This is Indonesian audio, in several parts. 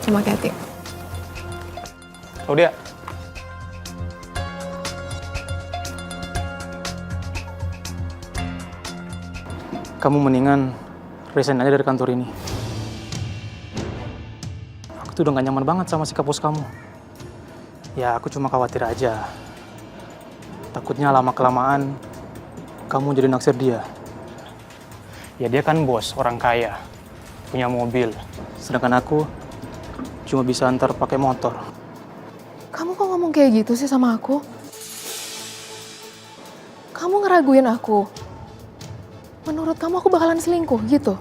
sama Kathy. Udah. Kamu mendingan resign aja dari kantor ini. Aku tuh udah gak nyaman banget sama sikap bos kamu. Ya aku cuma khawatir aja. Takutnya lama-kelamaan kamu jadi naksir dia. Ya dia kan bos, orang kaya, punya mobil. Sedangkan aku cuma bisa antar pakai motor. Kamu kok ngomong kayak gitu sih sama aku? Kamu ngeraguin aku? Menurut kamu aku bakalan selingkuh gitu?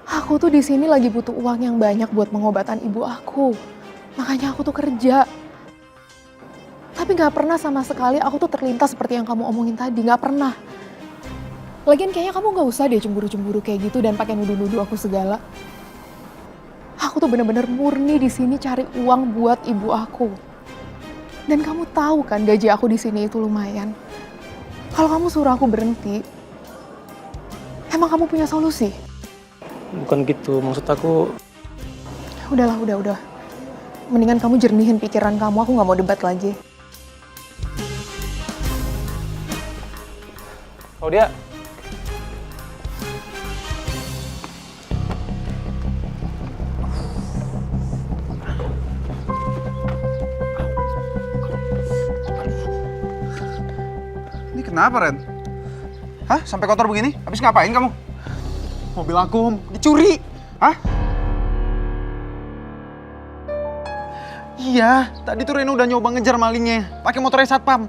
Aku tuh di sini lagi butuh uang yang banyak buat pengobatan ibu aku. Makanya aku tuh kerja. Tapi gak pernah sama sekali aku tuh terlintas seperti yang kamu omongin tadi. Gak pernah. Lagian kayaknya kamu gak usah deh cemburu-cemburu kayak gitu dan pakai nuduh-nuduh aku segala. Aku tuh bener-bener murni di sini cari uang buat ibu aku. Dan kamu tahu kan gaji aku di sini itu lumayan. Kalau kamu suruh aku berhenti, emang kamu punya solusi? Bukan gitu, maksud aku... Udahlah, udah. Mendingan kamu jernihin pikiran kamu, aku gak mau debat lagi. Claudia. Ini kenapa, Ren? Hah? Sampai kotor begini? Habis ngapain kamu? Mobil aku, Om, dicuri. Hah? Iya, tadi tuh Reno udah nyoba ngejar malingnya, pakai motornya satpam.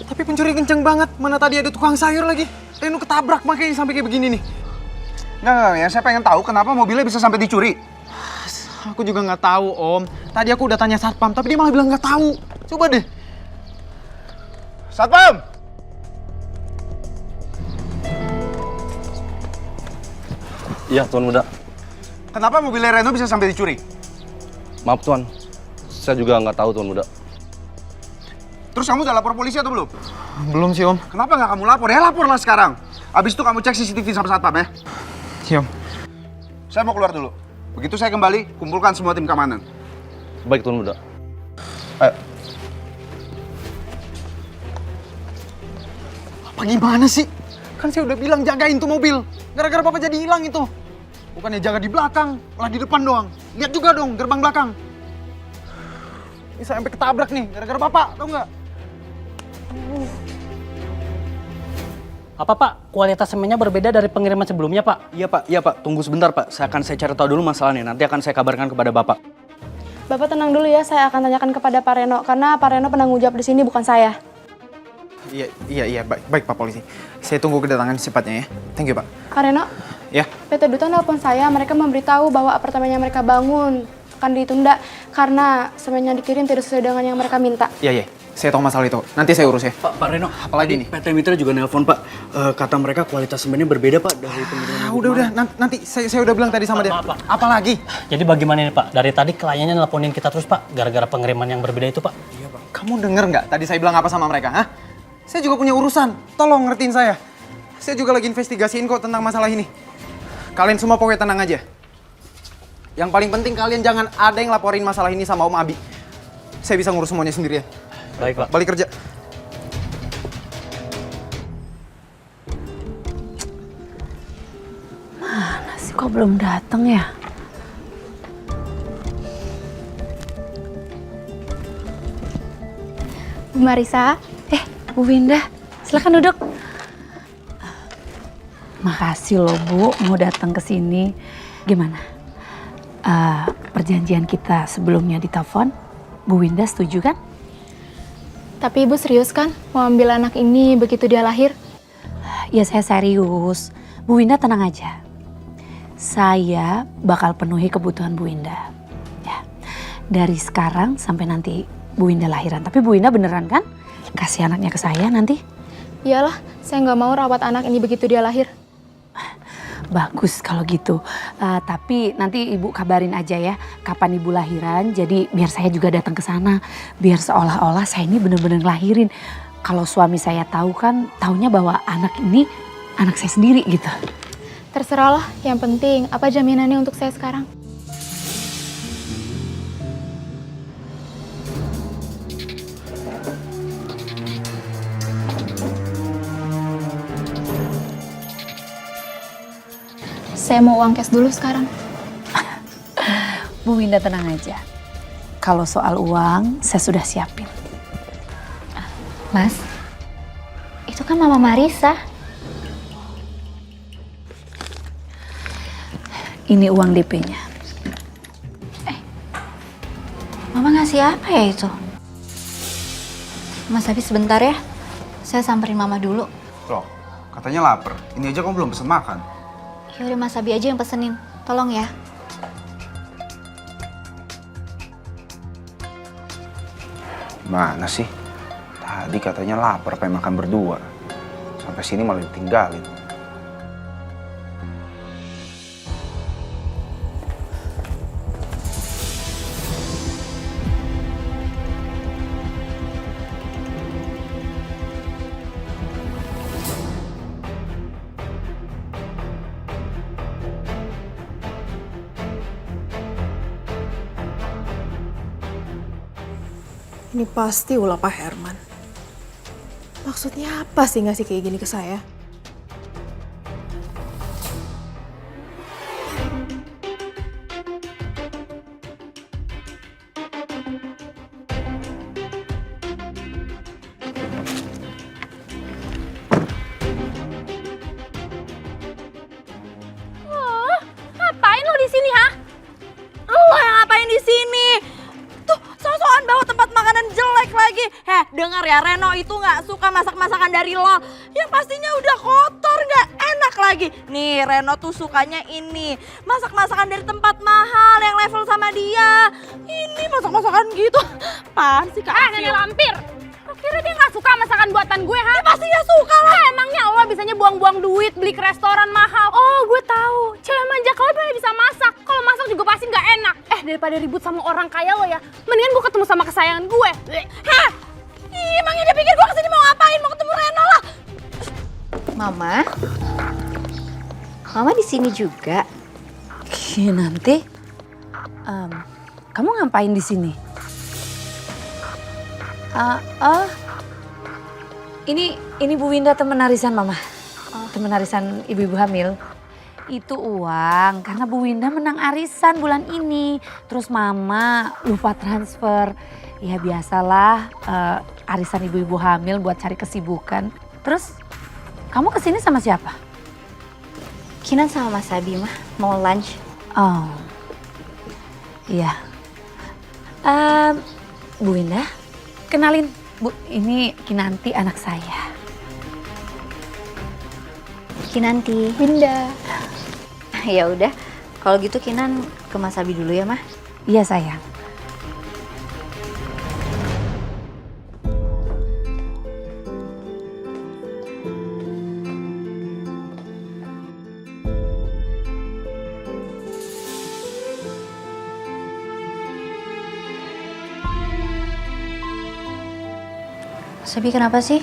Tapi pencuri kenceng banget, mana tadi ada tukang sayur lagi. Reno ketabrak makanya sampai kayak begini nih. Nggak, ya saya pengen tahu kenapa mobilnya bisa sampai dicuri. Aku juga nggak tahu, Om. Tadi aku udah tanya satpam, tapi dia malah bilang nggak tahu. Coba deh. Satpam! Iya, Tuan Muda. Kenapa mobilnya Reno bisa sampai dicuri? Maaf, Tuan. Saya juga nggak tahu, Tuan Muda. Terus kamu udah lapor polisi atau belum? Belum sih, Om. Kenapa nggak kamu lapor? Ya laporlah sekarang. Abis itu kamu cek CCTV sama satpam ya. Iya, Om. Saya mau keluar dulu. Begitu saya kembali, kumpulkan semua tim keamanan. Baik, Tuan Muda. Ayo. Apa gimana sih? Kan saya udah bilang jagain tuh mobil. Gara-gara Bapak jadi hilang itu. Bukannya jaga di belakang, malah di depan doang. Lihat juga dong gerbang belakang. Ini sampai ketabrak nih, gara-gara Bapak, tau nggak? Apa Pak, kualitas semennya berbeda dari pengiriman sebelumnya Pak? Iya Pak. Tunggu sebentar Pak. Saya cari tahu dulu masalahnya. Nanti akan saya kabarkan kepada Bapak. Bapak tenang dulu ya, saya akan tanyakan kepada Pak Reno. Karena Pak Reno penanggung jawab di sini, bukan saya. Iya, baik Pak Polisi. Saya tunggu kedatangan secepatnya ya. Thank you Pak. Pak Reno, Ya. PT Duta nelpon saya, mereka memberitahu bahwa apartemennya mereka bangun akan ditunda karena semennya dikirim tidak sesuai dengan yang mereka minta. Iya. Saya tahu masalah itu. Nanti saya urus ya. Pak Reno, Apalagi nih? PT Mitra juga nelpon Pak. Kata mereka kualitas semennya berbeda Pak dari pengiriman. Udah. Nanti saya udah bilang tadi sama dia. Apa? Apalagi? Jadi bagaimana nih Pak? Dari tadi kliennya nelponin kita terus Pak, gara-gara pengiriman yang berbeda itu Pak. Kamu denger nggak tadi saya bilang apa sama mereka? Hah? Saya juga punya urusan. Tolong ngertiin saya. Saya juga lagi investigasiin kok tentang masalah ini. Kalian semua pokoknya tenang aja. Yang paling penting kalian jangan ada yang laporin masalah ini sama Om Abi. Saya bisa ngurus semuanya sendirian. Baik Pak. Balik kerja. Mana sih kok belum datang ya? Bu Marisa, Bu Winda, silakan duduk. Makasih loh Bu, mau datang ke sini. Gimana? Perjanjian kita sebelumnya di telepon, Bu Winda setuju kan? tapi Ibu serius kan mau ambil anak ini begitu dia lahir? Ya saya serius. Bu Winda tenang aja. Saya bakal penuhi kebutuhan Bu Winda. Ya, dari sekarang sampai nanti Bu Winda lahiran. Tapi Bu Winda beneran kan? Kasih anaknya ke saya nanti. Iyalah, saya nggak mau rawat anak ini begitu dia lahir. Bagus kalau gitu. Tapi nanti Ibu kabarin aja ya kapan Ibu lahiran. Jadi biar saya juga datang ke sana. Biar seolah-olah saya ini bener-bener ngelahirin. Kalau suami saya tahu kan, taunya bahwa anak ini anak saya sendiri gitu. Terserahlah, yang penting apa jaminannya untuk saya sekarang? Saya mau uang cash dulu sekarang. Bu Winda tenang aja. Kalau soal uang, saya sudah siapin. Mas, itu kan Mama Marisa. Ini uang DP-nya. Mama ngasih apa ya itu? Mas Abi sebentar ya. Saya samperin Mama dulu. Loh, katanya lapar. Ini aja kamu belum pesen makan. Yaudah Mas Abi aja yang pesenin. Tolong ya. Mana sih? Tadi katanya lapar, pengen makan berdua. Sampai sini malah ditinggalin. Ini pasti ulah Pak Herman. Maksudnya apa sih ngasih kayak gini ke saya? Ngapain lo di sini, ha? Lo yang ngapain di sini? Tuh, so-soan bawa tempat makanan jelek lagi. Heh, dengar ya, Reno itu nggak suka masak-masakan dari lo. Yang pastinya udah kotor, nggak enak lagi. Nih, Reno tuh sukanya ini. Masak-masakan dari tempat mahal yang level sama dia. Ini masak-masakan gitu. Apaan sih, Kak? Nenek lampir. Kira dia nggak suka masakan buatan gue, ha? Ya pasti ya suka lah. Emangnya lo bisanya buang-buang duit beli ke restoran mahal. Oh, gue tahu. Cewek manja kalau bisa masak. Kalau masak juga pasti nggak enak. Daripada ribut sama orang kaya lo ya, mendingan gue ketemu sama kesayangan gue. Hah? Emangnya dia pikir gue kesini mau ngapain? Mau ketemu Reno lah. Mama. Mama di sini juga. Nanti, kamu ngapain di sini? Ini Bu Winda teman arisan Mama. Teman arisan ibu-ibu hamil. Itu uang karena Bu Winda menang arisan bulan ini. Terus Mama lupa transfer. Ya biasalah arisan ibu-ibu hamil buat cari kesibukan. Terus kamu kesini sama siapa? Kinan sama Mas Abi mah mau lunch. Oh, iya. Bu Winda, kenalin Bu, ini Kinanti anak saya. Kinanti. Winda. Ya udah, kalau gitu Kinan ke Mas Abi dulu ya, Mah. Iya sayang. Mas Abi kenapa sih?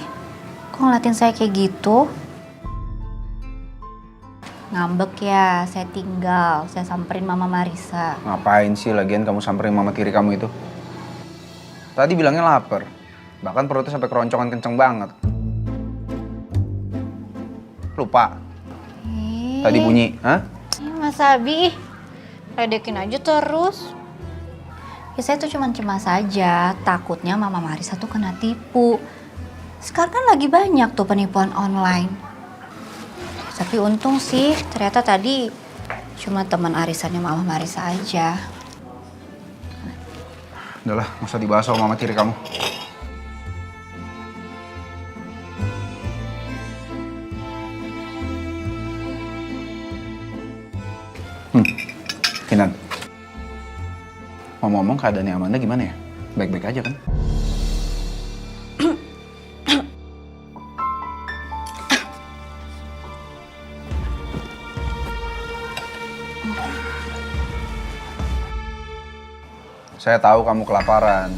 Kok ngeliatin saya kayak gitu? Ngambek ya, saya tinggal. Saya samperin Mama Marisa. Ngapain sih lagian kamu samperin mama tiri kamu itu? Tadi bilangnya lapar. Bahkan perutnya sampai keroncongan kenceng banget. Lupa. Tadi bunyi, hah? Mas Abi, ledekin aja terus. Ya saya tuh cuma cemas aja, takutnya Mama Marisa tuh kena tipu. Sekarang kan lagi banyak tuh penipuan online. Tapi untung sih, ternyata tadi cuma teman arisannya Mama Marisa aja. Udahlah, nggak usah dibahas sama mama tiri kamu. Kinan. Ngomong-ngomong keadaannya Amanda gimana ya? Baik-baik aja kan? Saya tahu kamu kelaparan.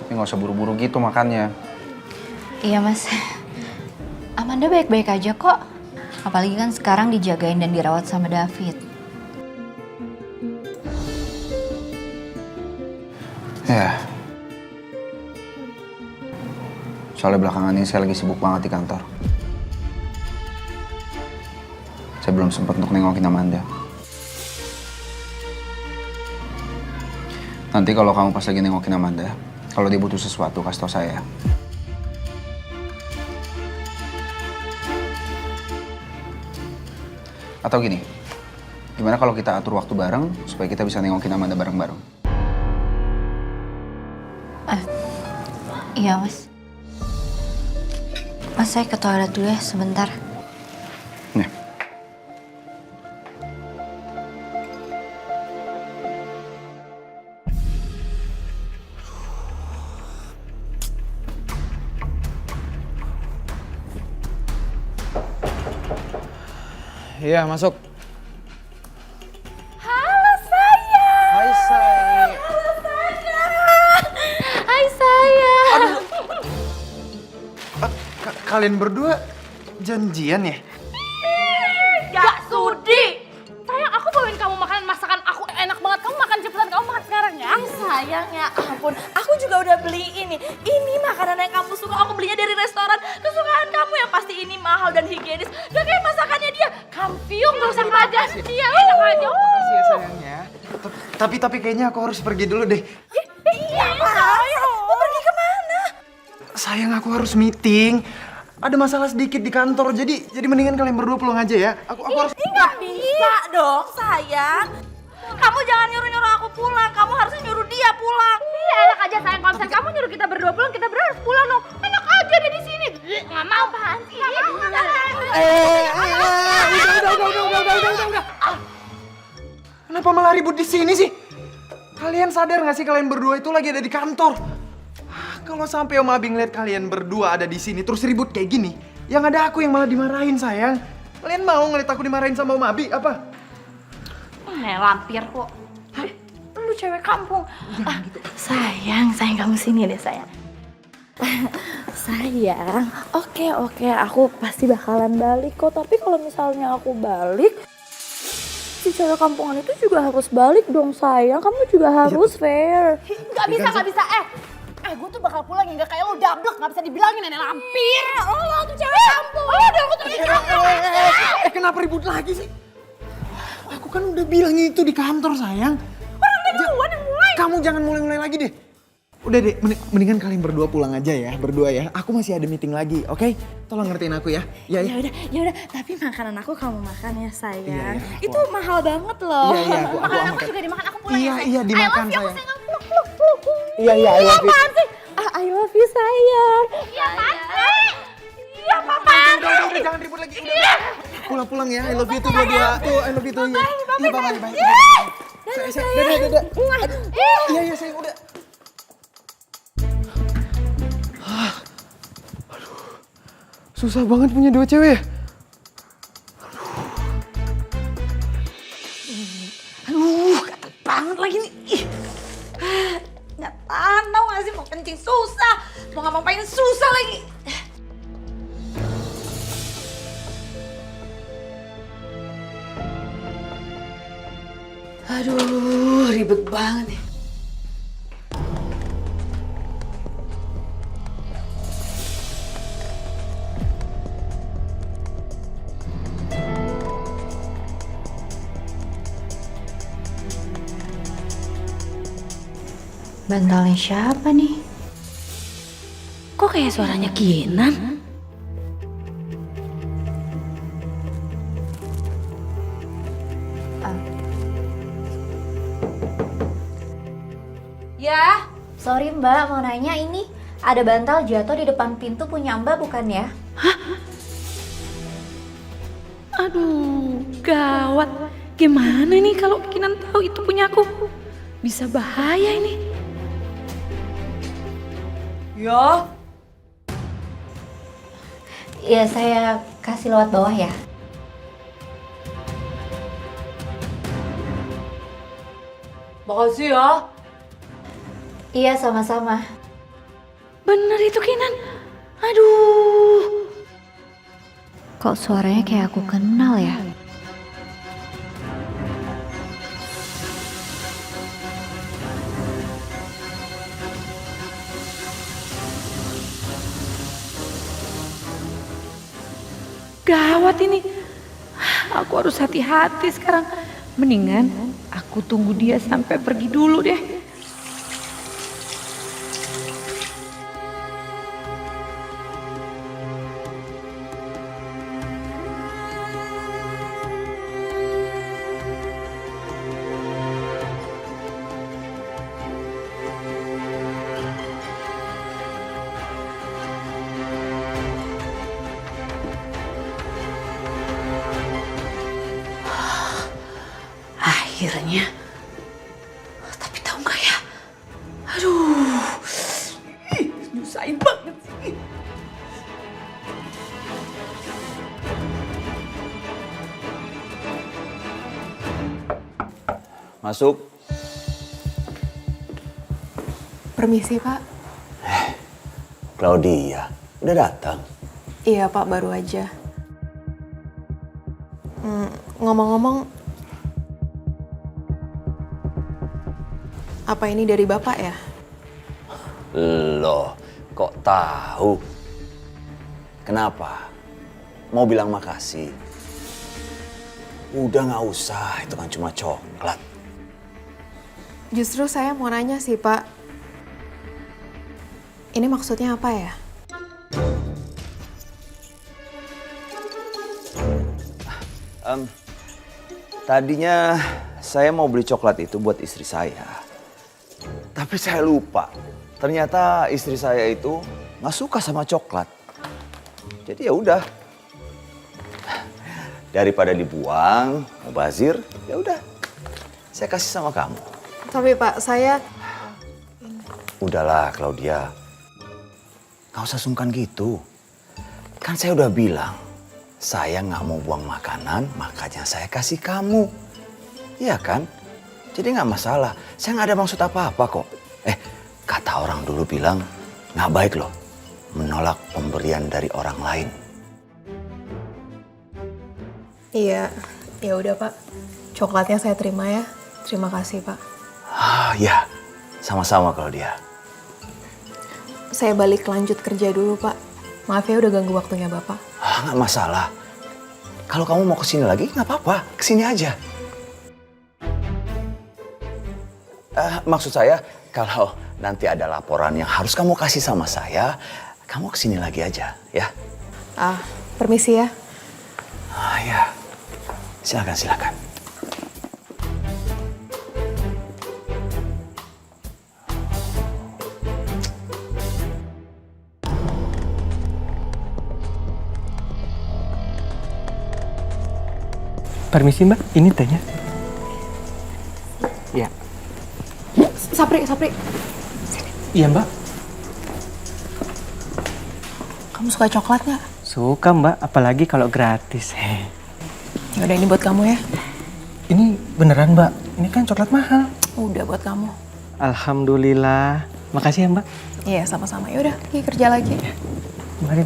Tapi nggak usah buru-buru gitu makannya. Iya Mas, Amanda baik-baik aja kok. Apalagi kan sekarang dijagain dan dirawat sama David. Ya. Soalnya belakangan ini saya lagi sibuk banget di kantor. Saya belum sempat untuk nengokin Amanda. Nanti kalau kamu pas lagi nengokin Amanda, kalau dia butuh sesuatu, kasih tau saya. Atau gini, gimana kalau kita atur waktu bareng supaya kita bisa nengokin Amanda bareng-bareng? Iya mas. Mas saya ke toilet dulu ya sebentar. Nih. Iya, masuk. Halo sayang. Hai, sayang. Halo sayang. Hai sayang. Kalian berdua janjian ya? Gak sudi. Sayang, aku bawain kamu makanan masakan aku enak banget. Kamu makan cepetan, kamu makan sekarang ya. Sayang ya ampun, aku juga udah beli ini. Ini makanan yang kamu suka, aku belinya dari restoran kesukaan kamu yang pasti ini mahal dan higienis. Gak kayak masakannya dia. Kampiung gak usah aja. Dia enak aja. Makasih ya sayangnya. Tapi kayaknya aku harus pergi dulu deh. Iya, sayang. Mau pergi kemana? Sayang, aku harus meeting. Ada masalah sedikit di kantor, jadi mendingan kalian berdua pulang aja ya. Aku harus. Nggak bisa dong, sayang. Kamu jangan nyuruh-nyuruh aku pulang. Kamu harusnya nyuruh dia pulang. Iya, enak aja sayang. Kalau misalnya kamu nyuruh kita berdua pulang, kita berdua harus pulang dong. Enak aja dia di sini. Nggak mau. Apaan sih? Nggak mau. Udah. Kenapa malah ribut di sini sih? Kalian sadar nggak sih kalian berdua itu lagi ada di kantor? Kalau sampai Om Abi ngeliat kalian berdua ada di sini terus ribut kayak gini, yang ada aku yang malah dimarahin sayang. Kalian mau ngeliat aku dimarahin sama Om Abi apa? Lampir kok. Lu cewek kampung. Sayang kamu sini deh sayang. Sayang, oke, aku pasti bakalan balik kok. Tapi kalau misalnya aku balik, si cewek kampungan itu juga harus balik dong sayang. Kamu juga harus fair. Gak bisa. Gue tuh bakal pulang ya, gak kayak lo dablek, gak bisa dibilangin nenek lampir. Lo tuh cewek kampung. Udah aku tuh di kampung. Kenapa ribut lagi sih? Aku kan udah bilang itu di kantor sayang. Orang dia duluan yang mulai. Kamu jangan mulai-mulai lagi deh. Udah deh, mendingan kalian berdua pulang aja ya, berdua ya. Aku masih ada meeting lagi, oke? Tolong ngertiin aku ya. Ya. Ya udah. Tapi makanan aku kamu makan ya sayang. Iya, Itu mahal banget loh. Iya, Makanan aku aku juga dimakan. Aku pulang Iya, ya sayang. iya, dimakan, I love you, sayang. sayang. Iya, I love you. Apaan sih? I love you sayang. Iya apaan sih? Iya apaan sih? Udah, jangan ribut lagi. Udah. Pulang ya, I love you tuh berdua. Tuh, I love you tuh. Iya, bye. Dadah. Iya, sayang, udah. Susah banget punya dua cewek ya? Aduh, gatel banget lagi nih. Nggak tahan tau gak sih, mau kencing susah. Mau ngapain susah lagi. Aduh, ribet banget ya. Bantalnya siapa nih? Kok kayak suaranya Kinan? Ya, Sorry Mbak, mau nanya ini ada bantal jatuh di depan pintu punya Mbak bukan ya? Aduh, gawat. Gimana nih kalau Kinan tahu itu punya aku? Bisa bahaya ini. ya. Ya saya kasih lewat bawah ya. Makasih ya. Iya sama-sama. Bener itu Kinan. Aduh. Kok suaranya kayak aku kenal ya? Gawat ini. Aku harus hati-hati sekarang. Mendingan aku tunggu dia sampai pergi dulu deh. Akhirnya. Tapi tahu nggak ya? Aduh, nyusahin banget sih. Masuk. Permisi, Pak. Claudia, udah datang? Iya, Pak, baru aja. Ngomong-ngomong, apa ini dari Bapak ya? Loh, kok tahu? Kenapa? Mau bilang makasih? Udah nggak usah, itu kan cuma coklat. Justru saya mau nanya sih, Pak. Ini maksudnya apa ya? Tadinya saya mau beli coklat itu buat istri saya. Tapi saya lupa. Ternyata istri saya itu nggak suka sama coklat. Jadi ya udah. Daripada dibuang, mubazir, ya udah. Saya kasih sama kamu. Tapi Pak, saya... Udahlah, Claudia. Nggak usah sungkan gitu. Kan saya udah bilang, saya nggak mau buang makanan, makanya saya kasih kamu. Iya kan? Jadi nggak masalah. Saya nggak ada maksud apa-apa kok. Kata orang dulu bilang, nggak baik loh menolak pemberian dari orang lain. Iya, ya udah Pak. Coklatnya saya terima ya. Terima kasih Pak. Ya, sama-sama Claudia. Saya balik lanjut kerja dulu Pak. Maaf ya udah ganggu waktunya Bapak. Nggak masalah. Kalau kamu mau kesini lagi, nggak apa-apa. Kesini aja. Maksud saya, kalau nanti ada laporan yang harus kamu kasih sama saya, kamu kesini lagi aja, ya. Permisi ya. Ya. Silakan, silakan. Permisi Mbak, ini tehnya. Iya. Sapri. Iya Mbak. Kamu suka coklat nggak? Suka Mbak, apalagi kalau gratis. Ya udah ini buat kamu ya. Ini beneran Mbak, ini kan coklat mahal. Udah buat kamu. Alhamdulillah, makasih ya Mbak. Iya sama-sama. Ya udah, pergi kerja lagi. Mari.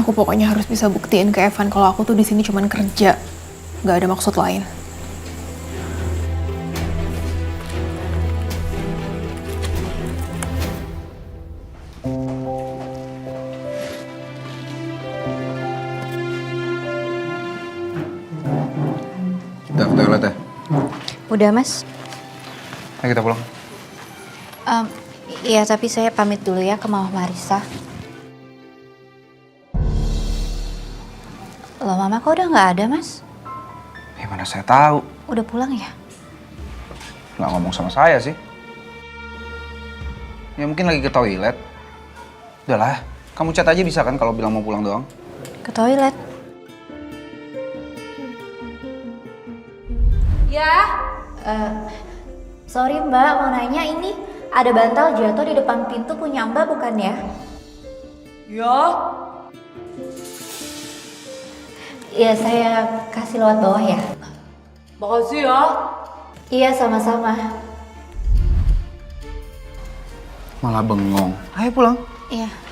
Aku pokoknya harus bisa buktiin ke Evan kalau aku tuh di sini cuman kerja, nggak ada maksud lain. Udah ke toilet ya? Udah Mas. Ayo kita pulang. Iya tapi saya pamit dulu ya ke Mama Marissa. Loh Mama kok udah nggak ada Mas? Ya mana saya tahu. Udah pulang ya? Nggak ngomong sama saya sih. Ya mungkin lagi ke toilet. Udahlah, kamu chat aja bisa kan kalau bilang mau pulang doang. Ke toilet. Ya. Sorry Mbak, mau nanya ini ada bantal jatuh di depan pintu punya Mbak bukan ya? Ya. Iya saya kasih lewat bawah ya. Makasih ya. Iya, sama-sama. Malah bengong. Ayo pulang. Iya.